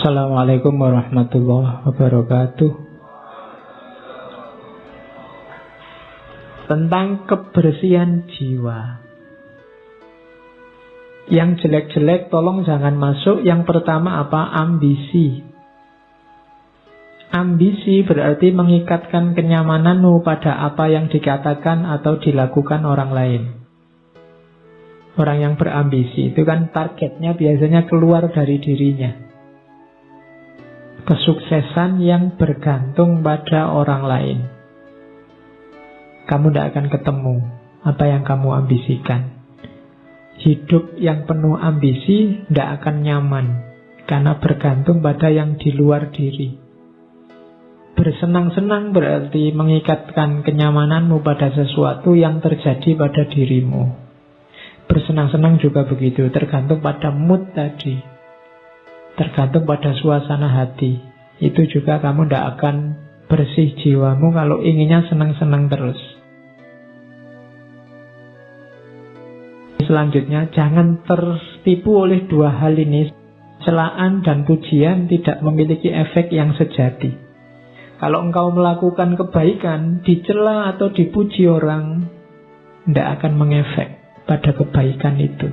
Assalamualaikum warahmatullahi wabarakatuh. Tentang kebersihan jiwa. Yang jelek-jelek tolong jangan masuk. Yang pertama apa? Ambisi. Ambisi berarti mengikatkan kenyamananmu pada apa yang dikatakan atau dilakukan orang lain. Orang yang berambisi itu kan targetnya biasanya keluar dari dirinya. Kesuksesan yang bergantung pada orang lain. Kamu tidak akan ketemu apa yang kamu ambisikan. Hidup yang penuh ambisi tidak akan nyaman, karena bergantung pada yang di luar diri. Bersenang-senang berarti mengikatkan kenyamananmu pada sesuatu yang terjadi pada dirimu. Bersenang-senang juga begitu, tergantung pada mood tadi, tergantung pada suasana hati. Itu juga kamu tidak akan bersih jiwamu kalau inginnya senang-senang terus. Selanjutnya, jangan tertipu oleh dua hal ini. Celaan dan pujian tidak memiliki efek yang sejati. Kalau engkau melakukan kebaikan, dicela atau dipuji orang, tidak akan mengefek pada kebaikan itu.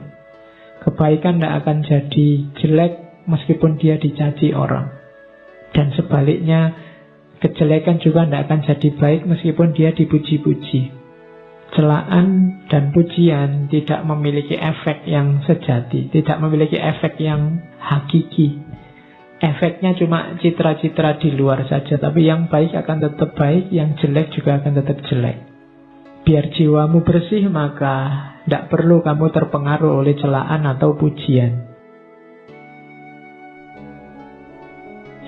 Kebaikan tidak akan jadi jelek meskipun dia dicaci orang. Dan sebaliknya, kejelekan juga tidak akan jadi baik meskipun dia dipuji-puji. Celaan dan pujian tidak memiliki efek yang sejati, tidak memiliki efek yang hakiki. Efeknya cuma citra-citra di luar saja, tapi yang baik akan tetap baik, yang jelek juga akan tetap jelek. Biar jiwamu bersih, maka tidak perlu kamu terpengaruh oleh celaan atau pujian.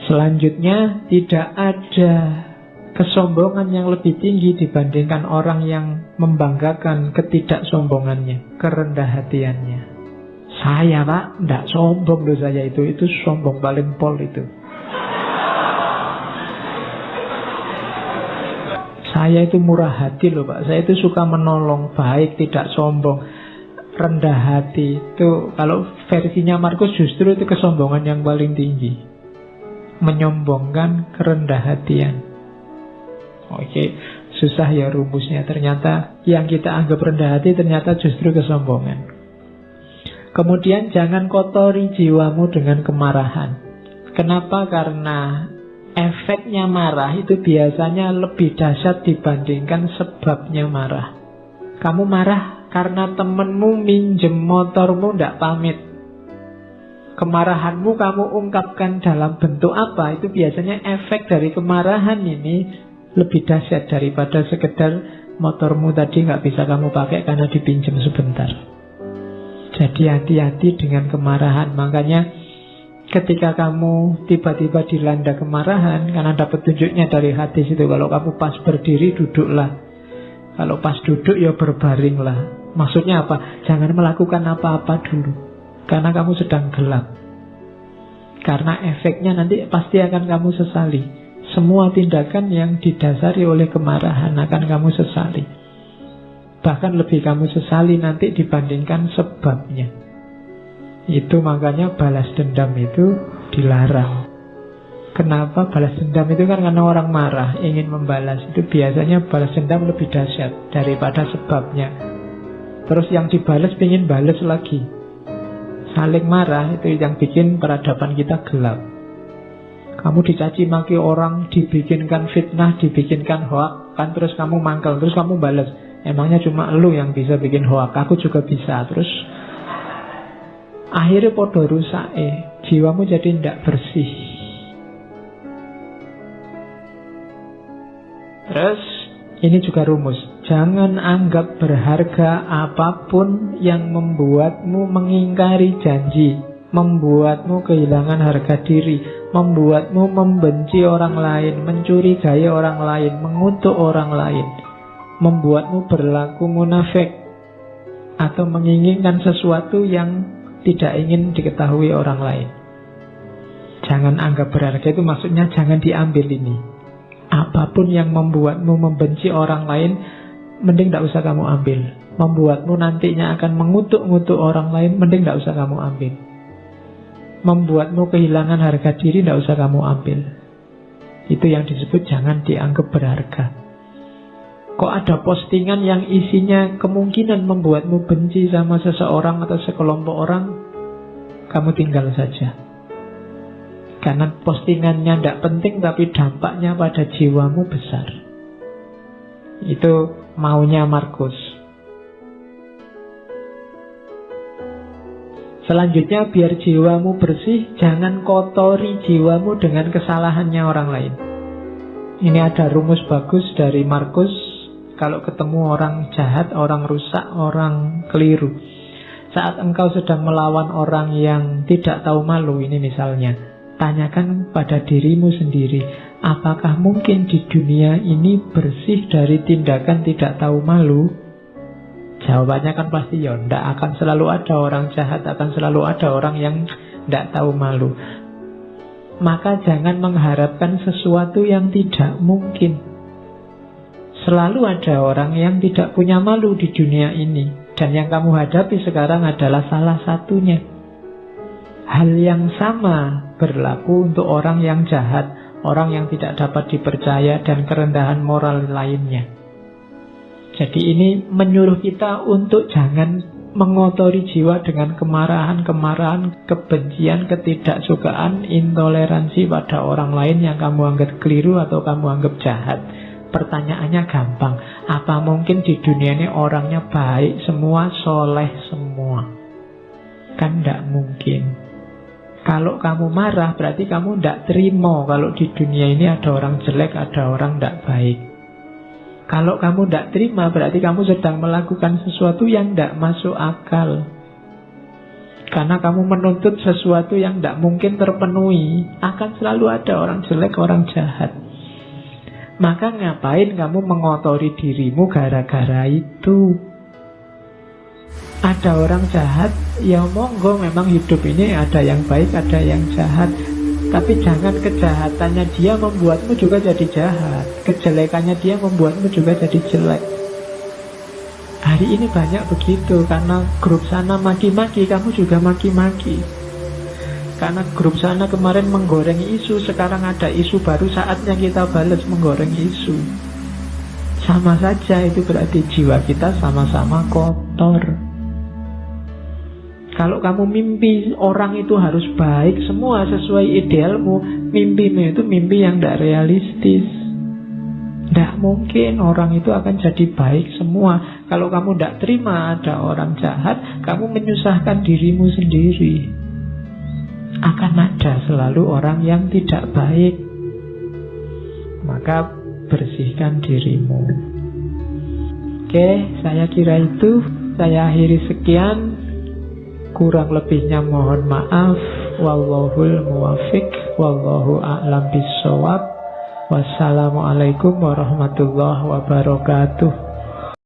Selanjutnya, tidak ada kesombongan yang lebih tinggi dibandingkan orang yang membanggakan ketidaksombongannya, kerendah hatiannya. Saya pak, tidak sombong loh saya itu sombong paling pol itu. Saya itu murah hati loh pak, saya itu suka menolong, baik, tidak sombong. Rendah hati itu, kalau versinya Markus justru itu kesombongan yang paling tinggi. Menyombongkan kerendah hatian. Oke, susah ya rumusnya. Ternyata yang kita anggap rendah hati ternyata justru kesombongan. Kemudian jangan kotori jiwamu dengan kemarahan. Kenapa? Karena efeknya marah itu biasanya lebih dahsyat dibandingkan sebabnya marah. Kamu marah karena temenmu minjem motormu tidak pamit. Kemarahanmu kamu ungkapkan dalam bentuk apa? Itu biasanya efek dari kemarahan ini lebih dahsyat daripada sekedar motormu tadi nggak bisa kamu pakai karena dipinjam sebentar. Jadi hati-hati dengan kemarahan. Makanya ketika kamu tiba-tiba dilanda kemarahan, karena dapat tunjuknya dari hadis itu, kalau kamu pas berdiri duduklah, kalau pas duduk ya berbaringlah. Maksudnya apa? Jangan melakukan apa-apa dulu, karena kamu sedang gelap. Karena efeknya nanti pasti akan kamu sesali. Semua tindakan yang didasari oleh kemarahan akan kamu sesali. Bahkan lebih kamu sesali nanti dibandingkan sebabnya. Itu makanya balas dendam itu dilarang. Kenapa balas dendam itu? Kan karena orang marah ingin membalas. Itu biasanya balas dendam lebih dahsyat daripada sebabnya. Terus yang dibalas ingin balas lagi. Saling marah itu yang bikin peradaban kita gelap. Kamu dicaci maki orang, dibikinkan fitnah, dibikinkan hoak, kan terus kamu mangkel, terus kamu balas. Emangnya cuma lu yang bisa bikin hoak, aku juga bisa. Terus akhirnya podo rusak, jiwamu jadi tidak bersih. Terus ini juga rumus. Jangan anggap berharga apapun yang membuatmu mengingkari janji, membuatmu kehilangan harga diri, membuatmu membenci orang lain, mencurigai orang lain, mengutuk orang lain, membuatmu berlaku munafik, atau menginginkan sesuatu yang tidak ingin diketahui orang lain. Jangan anggap berharga itu maksudnya jangan diambil ini. Apapun yang membuatmu membenci orang lain, mending tidak usah kamu ambil. Membuatmu nantinya akan mengutuk-ngutuk orang lain, mending tidak usah kamu ambil. membuatmu kehilangan harga diri, tidak usah kamu ambil. Itu yang disebut jangan dianggap berharga. Kok ada postingan yang isinya kemungkinan membuatmu benci sama seseorang atau sekelompok orang, kamu tinggal saja. Karena postingannya tidak penting, tapi dampaknya pada jiwamu besar. Itu maunya Markus. Selanjutnya, biar jiwamu bersih, jangan kotori jiwamu dengan kesalahannya orang lain. Ini ada rumus bagus dari Markus. Kalau ketemu orang jahat, orang rusak, orang keliru, saat engkau sedang melawan orang yang tidak tahu malu, ini misalnya, tanyakan pada dirimu sendiri, apakah mungkin di dunia ini bersih dari tindakan tidak tahu malu? Jawabannya kan pasti ya, tidak akan selalu ada orang jahat, akan selalu ada orang yang tidak tahu malu. Maka jangan mengharapkan sesuatu yang tidak mungkin. Selalu ada orang yang tidak punya malu di dunia ini. Dan yang kamu hadapi sekarang adalah salah satunya. Hal yang sama berlaku untuk orang yang jahat, orang yang tidak dapat dipercaya, dan kerendahan moral lainnya. Jadi ini menyuruh kita untuk jangan mengotori jiwa dengan kemarahan-kemarahan, kebencian, ketidaksukaan, intoleransi pada orang lain yang kamu anggap keliru atau kamu anggap jahat. Pertanyaannya gampang, apa mungkin di dunia ini orangnya baik semua, soleh semua? Kan tidak mungkin. Kalau kamu marah berarti kamu tidak terima kalau di dunia ini ada orang jelek, ada orang tidak baik. Kalau kamu tidak terima berarti kamu sedang melakukan sesuatu yang tidak masuk akal. Karena kamu menuntut sesuatu yang tidak mungkin terpenuhi. Akan selalu ada orang jelek, orang jahat. Maka ngapain kamu mengotori dirimu gara-gara itu? Ada orang jahat, ya monggo, memang hidup ini ada yang baik, ada yang jahat. Tapi jangan kejahatannya dia membuatmu juga jadi jahat, kejelekannya dia membuatmu juga jadi jelek. Hari ini banyak begitu. Karena grup sana maki-maki, kamu juga maki-maki. Karena grup sana kemarin menggoreng isu, sekarang ada isu baru, saatnya kita balas menggoreng isu. Sama saja, itu berarti jiwa kita sama-sama kotor. Kalau kamu mimpi orang itu harus baik semua sesuai idealmu, mimpimu itu mimpi yang tidak realistis. Tidak mungkin orang itu akan jadi baik semua. Kalau kamu tidak terima ada orang jahat, kamu menyusahkan dirimu sendiri. Akan ada selalu orang yang tidak baik. Maka bersihkan dirimu. Oke, saya kira itu. Saya akhiri sekian. Kurang lebihnya mohon maaf. Wallahul muwafiq. Wallahu a'lam bishawab. Wassalamualaikum warahmatullahi wabarakatuh.